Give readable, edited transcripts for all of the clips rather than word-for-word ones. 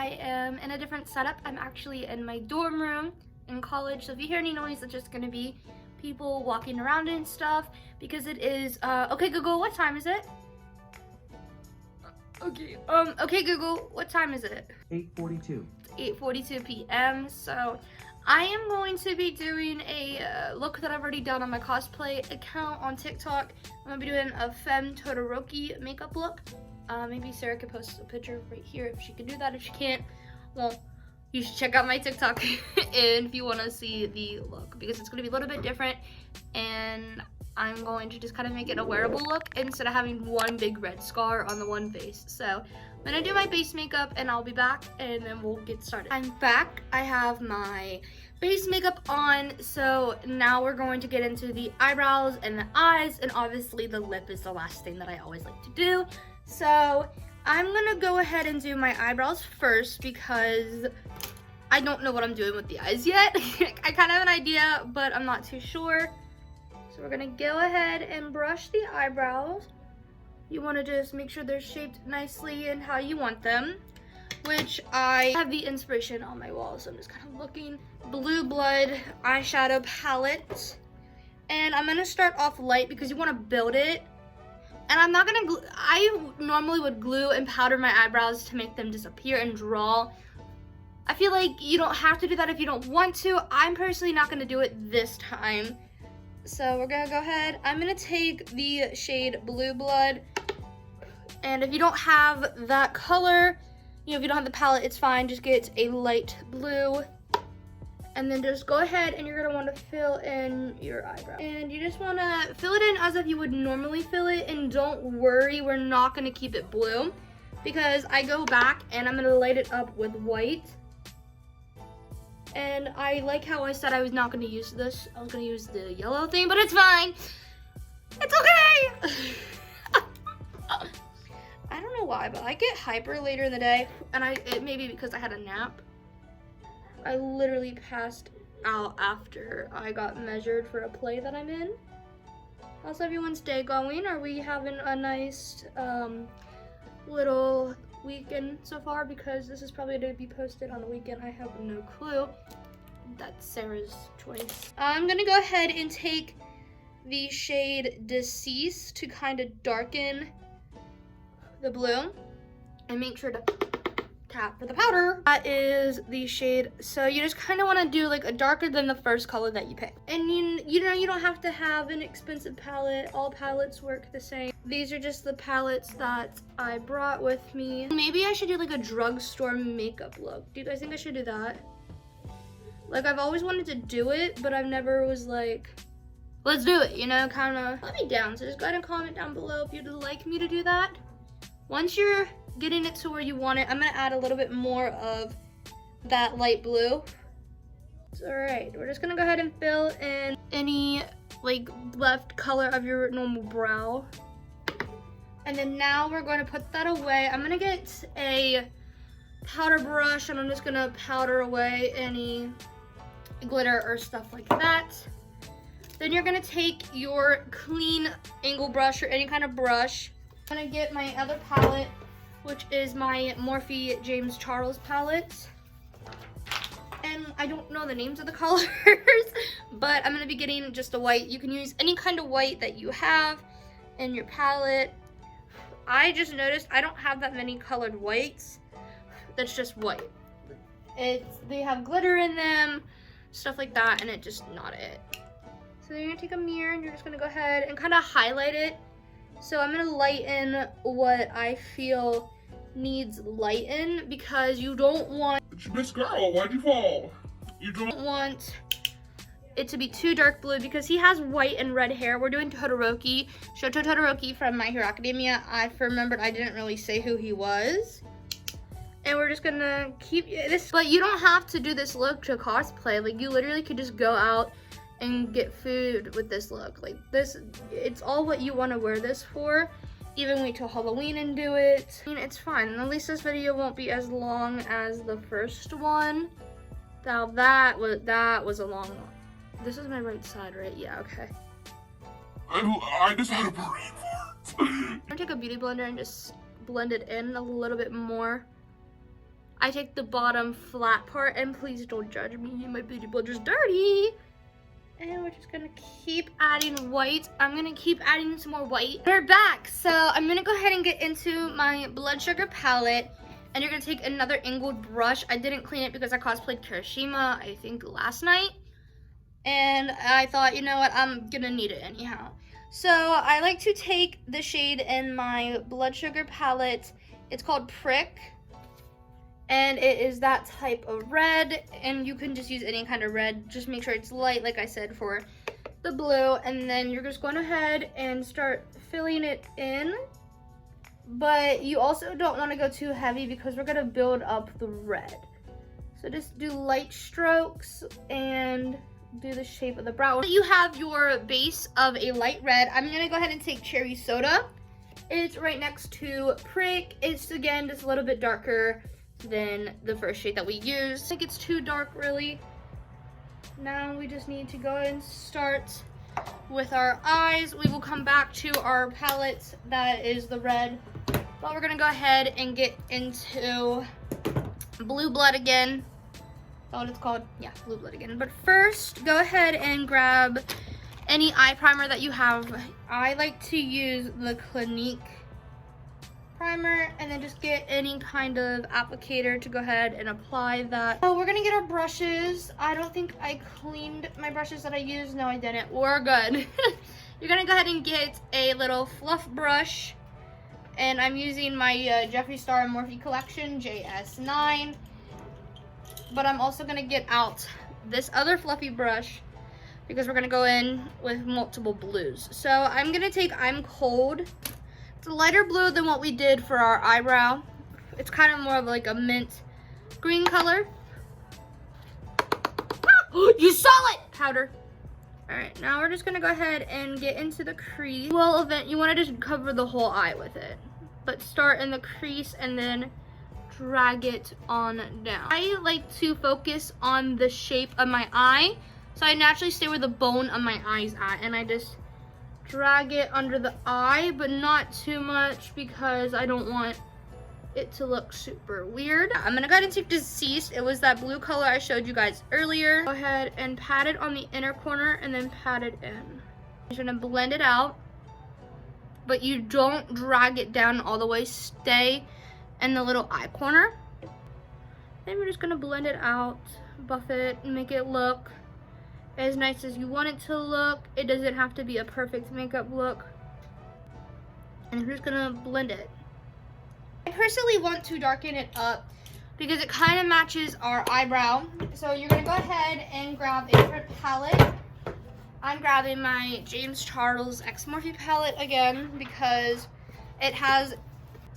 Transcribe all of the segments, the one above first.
I am in a different setup. I'm actually in my dorm room in college, so if you hear any noise, it's just gonna be people walking around and stuff, because it is, okay Google, what time is it? Okay Google, what time is it? 8:42. 8:42 p.m. So I am going to be doing a look that I've already done on my cosplay account on TikTok. I'm gonna be doing a femme Todoroki makeup look. Maybe Sarah could post a picture right here if she can do that. If she can't, well, you should check out my TikTok if you want to see the look, because it's going to be a little bit different, and I'm going to just kind of make it a wearable look instead of having one big red scar on the one face. So I'm going to do my base makeup and I'll be back and then we'll get started. I'm back. I have my base makeup on, so now we're going to get into the eyebrows and the eyes, and obviously the lip is the last thing that I always like to do. So I'm gonna go ahead and do my eyebrows first because I don't know what I'm doing with the eyes yet. I kind of have an idea, but I'm not too sure. So we're gonna go ahead and brush the eyebrows. You wanna just make sure they're shaped nicely and how you want them, which I have the inspiration on my wall, so I'm just kind of looking. Blue Blood eyeshadow palette. And I'm gonna start off light because you wanna build it. And I'm not gonna I normally would glue and powder my eyebrows to make them disappear and draw. I feel like you don't have to do that if you don't want to. I'm personally not gonna do it this time. So we're gonna go ahead. I'm gonna take the shade Blue Blood. And if you don't have that color, you know, if you don't have the palette, it's fine. Just get a light blue. And then just go ahead and you're gonna wanna fill in your eyebrow. And you just wanna fill it in as if you would normally fill it, and don't worry, we're not gonna keep it blue, because I go back and I'm gonna light it up with white. And I like how I said I was not gonna use this. I was gonna use the yellow thing, but it's fine. It's okay. I don't know why, but I get hyper later in the day, and it may be because I had a nap. I literally passed out after I got measured for a play that I'm in. How's everyone's day going? Are we having a nice little weekend so far? Because this is probably going to be posted on a weekend. I have no clue. That's Sarah's choice. I'm going to go ahead and take the shade Decease to kind of darken the blue. And make sure to tap for the powder. That is the shade. So you just kind of want to do like a darker than the first color that you pick. And you know, you don't have to have an expensive palette. All palettes work the same. These are just the palettes that I brought with me. Maybe I should do like a drugstore makeup look. Do you guys think I should do that? Like, I've always wanted to do it, but I've never was like, let's do it, you know, kind of. Let me down. So just go ahead and comment down below if you'd like me to do that. Once you're getting it to where you want it, I'm gonna add a little bit more of that light blue. All right, we're just gonna go ahead and fill in any like left color of your normal brow. And then now we're going to put that away. I'm gonna get a powder brush and I'm just gonna powder away any glitter or stuff like that. Then you're gonna take your clean angle brush or any kind of brush. I'm gonna get my other palette, which is my Morphe James Charles palette. And I don't know the names of the colors, but I'm gonna be getting just a white. You can use any kind of white that you have in your palette. I just noticed I don't have that many colored whites. That's just white. They have glitter in them, stuff like that, and it's just not it. So you're gonna take a mirror and you're just gonna go ahead and kind of highlight it. So I'm gonna lighten what I feel needs lighten, because you don't want— Miss Girl, why'd you fall? You don't want it to be too dark blue, because he has white and red hair. We're doing Todoroki, Shoto Todoroki from My Hero Academia. I remembered I didn't really say who he was. And we're just gonna keep this, but you don't have to do this look to cosplay. Like, you literally could just go out and get food with this look. Like, this, it's all what you want to wear this for. Even wait till Halloween and do it. I mean, it's fine. And at least this video won't be as long as the first one. Now that was a long one. This is my right side, right? Yeah, okay. I just had a brain fart. I'm gonna take a beauty blender and just blend it in a little bit more. I take the bottom flat part, and please don't judge me, my beauty blender's dirty. And we're just gonna keep adding white. I'm gonna keep adding some more white. We're back, so I'm gonna go ahead and get into my blood sugar palette. And you're gonna take another angled brush. I didn't clean it because I cosplayed Kirishima, I think last night. And I thought, you know what, I'm gonna need it anyhow. So I like to take the shade in my blood sugar palette. It's called Prick. And it is that type of red. And you can just use any kind of red. Just make sure it's light, like I said, for the blue. And then you're just going ahead and start filling it in. But you also don't want to go too heavy because we're going to build up the red. So just do light strokes and do the shape of the brow. You have your base of a light red. I'm going to go ahead and take Cherry Soda. It's right next to Prick. It's, again, just a little bit darker than the first shade that we used. I think it's too dark, really. Now we just need to go and start with our eyes. We will come back to our palette that is the red. But we're gonna go ahead and get into Blue Blood again. Is that what it's called? Yeah, Blue Blood again. But first, go ahead and grab any eye primer that you have. I like to use the Clinique primer, and then just get any kind of applicator to go ahead and apply that. So we're gonna get our brushes. I don't think I cleaned my brushes that I used. No, I didn't. We're good. You're gonna go ahead and get a little fluff brush, and I'm using my Jeffree Star Morphe collection JS9, but I'm also gonna get out this other fluffy brush because we're gonna go in with multiple blues. So I'm gonna take I'm Cold. It's a lighter blue than what we did for our eyebrow. It's kind of more of like a mint green color. You saw it! Powder. All right, now we're just gonna go ahead and get into the crease. Well, you wanna just cover the whole eye with it, but start in the crease and then drag it on down. I like to focus on the shape of my eye, so I naturally stay where the bone of my eye's at, and I just drag it under the eye, but not too much because I don't want it to look super weird. I'm gonna go ahead and take Deceased. It was that blue color I showed you guys earlier. Go ahead and pat it on the inner corner and then pat it in. You're gonna blend it out, but you don't drag it down all the way. Stay in the little eye corner. Then we're just gonna blend it out, buff it, and make it look as nice as you want it to look. It doesn't have to be a perfect makeup look. And we're just gonna blend it. I personally want to darken it up because it kind of matches our eyebrow. So you're gonna go ahead and grab a different palette. I'm grabbing my James Charles X Morphe palette again because it has,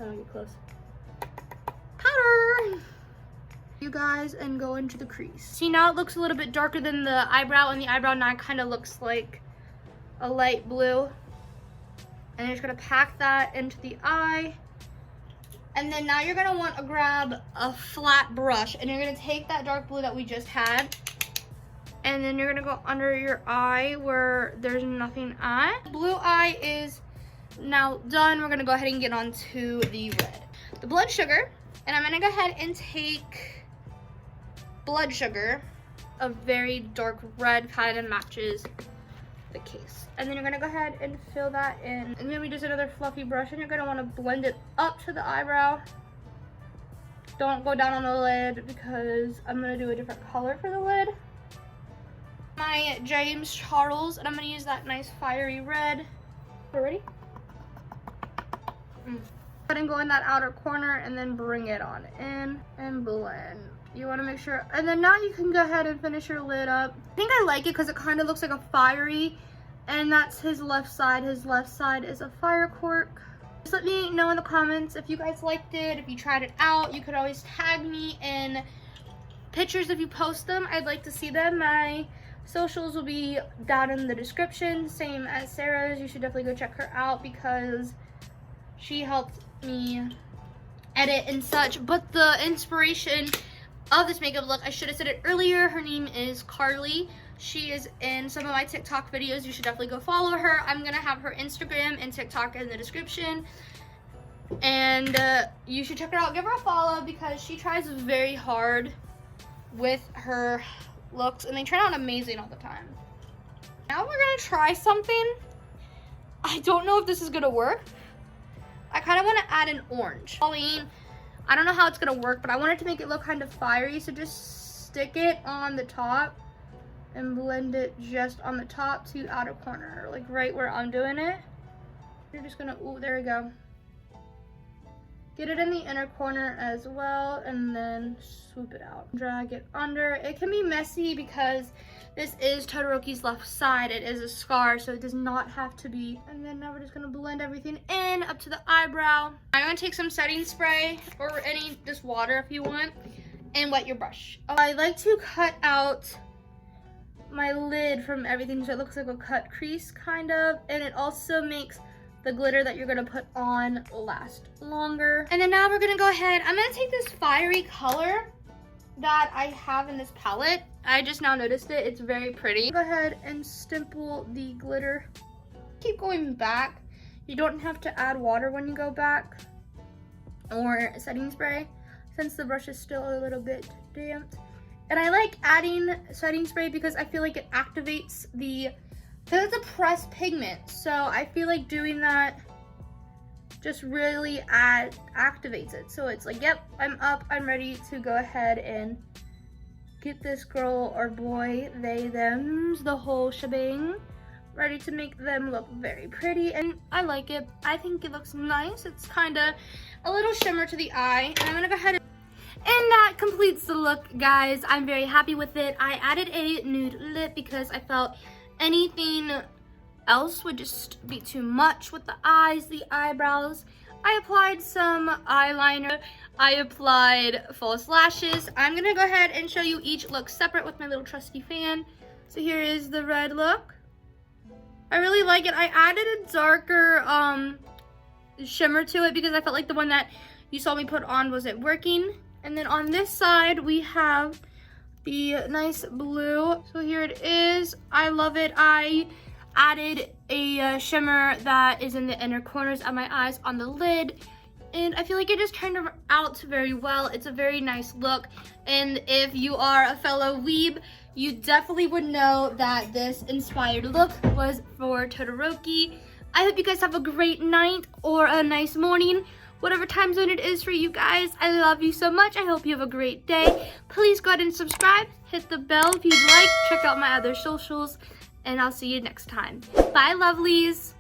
I don't get close, powder. You guys, and go into the crease. See, now it looks a little bit darker than the eyebrow, and the eyebrow now kind of looks like a light blue. And you're just gonna pack that into the eye. And then now you're gonna want to grab a flat brush, and you're gonna take that dark blue that we just had, and then you're gonna go under your eye where there's nothing at. Blue eye is now done. We're gonna go ahead and get on to the red. The blood sugar, and I'm gonna go ahead and take blood sugar, a very dark red, kind of matches the case. And then you're gonna go ahead and fill that in. And then we just another fluffy brush, and you're gonna wanna blend it up to the eyebrow. Don't go down on the lid because I'm gonna do a different color for the lid. My James Charles, and I'm gonna use that nice fiery red. We're ready? Go ahead and go in that outer corner and then bring it on in and blend. You want to make sure, and then now you can go ahead and finish your lid up. I think I like it because it kind of looks like a fiery, and that's his left side. His left side is a fire cork. Just let me know in the comments if you guys liked it, if you tried it out. You could always tag me in pictures if you post them. I'd like to see them. My socials will be down in the description, same as Sarah's. You should definitely go check her out because she helped me edit and such. But the inspiration of this makeup look, I should have said it earlier, her name is Carly. She is in some of my TikTok videos. You should definitely go follow her. I'm gonna have her Instagram and TikTok in the description. And you should check her out. Give her a follow because she tries very hard with her looks and they turn out amazing all the time. Now we're gonna try something. I don't know if this is gonna work. I kind of want to add an orange. Pauline, I don't know how it's gonna work, but I wanted to make it look kind of fiery, so just stick it on the top and blend it just on the top to outer corner, like right where I'm doing it. You're just gonna, ooh, there we go. Get it in the inner corner as well, and then swoop it out. Drag it under. It can be messy because this is Todoroki's left side. It is a scar, so it does not have to be. And then now we're just gonna blend everything in up to the eyebrow. I'm gonna take some setting spray or just water if you want, and wet your brush. I like to cut out my lid from everything so it looks like a cut crease kind of, and it also makes the glitter that you're gonna put on last longer. And then now we're gonna go ahead, I'm gonna take this fiery color that I have in this palette. I just now noticed it, it's very pretty. Go ahead and stipple the glitter. Keep going back. You don't have to add water when you go back or setting spray since the brush is still a little bit damp. And I like adding setting spray because I feel like it activates because it's a pressed pigment, so I feel like doing that just really activates it. So it's like, yep, I'm up, I'm ready to go ahead and get this girl or boy, they, thems, the whole shebang, ready to make them look very pretty. And I like it. I think it looks nice. It's kind of a little shimmer to the eye. And I'm gonna go ahead and that completes the look, guys. I'm very happy with it. I added a nude lip because I felt anything else would just be too much with the eyes, the eyebrows. I applied some eyeliner. I applied false lashes. I'm gonna go ahead and show you each look separate with my little trusty fan. So here is the red look. I really like it. I added a darker shimmer to it because I felt like the one that you saw me put on wasn't working. And then on this side, we have the nice blue. So here it is. I love it. I added a shimmer that is in the inner corners of my eyes on the lid. And I feel like it just turned out very well. It's a very nice look. And if you are a fellow weeb, you definitely would know that this inspired look was for Todoroki. I hope you guys have a great night or a nice morning. Whatever time zone it is for you guys, I love you so much. I hope you have a great day. Please go ahead and subscribe, hit the bell if you'd like, check out my other socials, and I'll see you next time. Bye, lovelies.